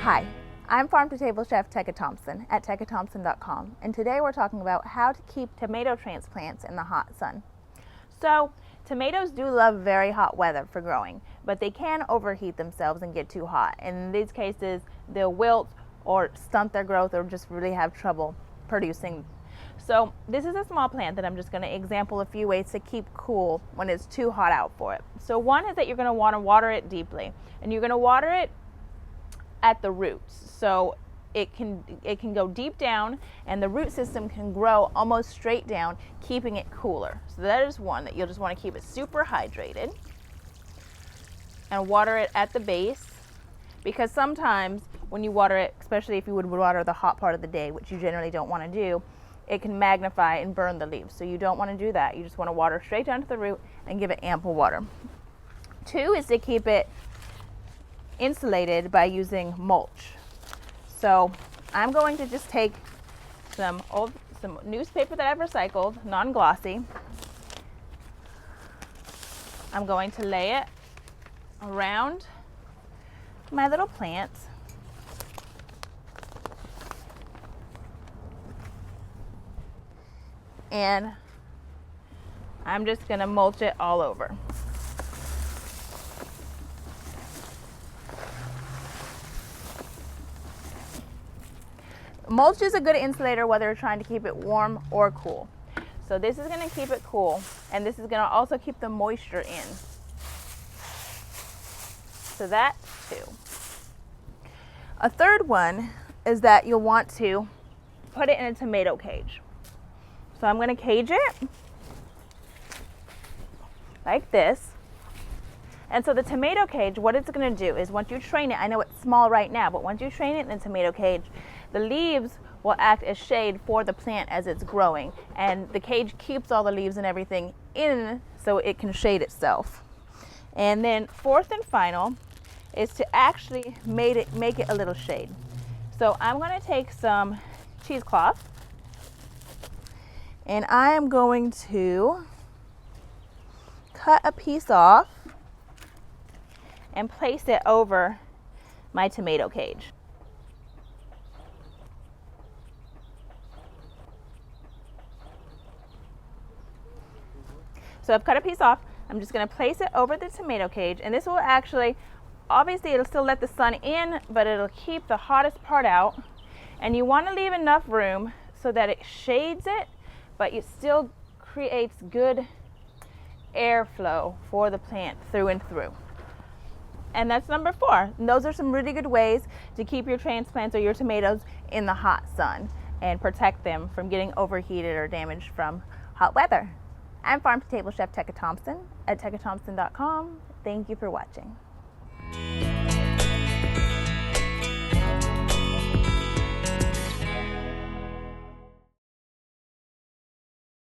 Hi, I'm farm-to-table chef Teca Thompson at tecathompson.com, and today we're talking about how to keep tomato transplants in the hot sun. So, tomatoes do love very hot weather for growing, but they can overheat themselves and get too hot. And in these cases, they'll wilt or stunt their growth or just really have trouble producing. So this is a small plant that I'm just going to example a few ways to keep cool when it's too hot out for it. So one is that you're going to want to water it deeply, and you're going to water it at the roots. So it can go deep down, and the root system can grow almost straight down, keeping it cooler. So that is one that you'll just want to keep it super hydrated, and water it at the base, because sometimes when you water it, especially if you would water the hot part of the day, which you generally don't want to do, it can magnify and burn the leaves. So you don't want to do that. You just want to water straight down to the root and give it ample water. Two is to keep it insulated by using mulch. So I'm going to just take some newspaper that I've recycled, non-glossy. I'm going to lay it around my little plants. And I'm just going to mulch it all over. Mulch is a good insulator whether you're trying to keep it warm or cool. So this is going to keep it cool, and this is going to also keep the moisture in. So that's two. A third one is that you'll want to put it in a tomato cage. So I'm going to cage it like this. And so the tomato cage, what it's going to do is once you train it, I know it's small right now, but once you train it in a tomato cage, the leaves will act as shade for the plant as it's growing. And the cage keeps all the leaves and everything in so it can shade itself. And then fourth and final is to actually make it a little shade. So I'm going to take some cheesecloth, and I am going to cut a piece off and place it over my tomato cage. So I've cut a piece off. I'm just going to place it over the tomato cage, and this will actually, obviously it'll still let the sun in, but it'll keep the hottest part out. And you want to leave enough room so that it shades it, but it still creates good airflow for the plant through and through. And that's number 4. And those are some really good ways to keep your transplants or your tomatoes in the hot sun and protect them from getting overheated or damaged from hot weather. I'm farm-to-table chef Teca Thompson at tecathompson.com. Thank you for watching.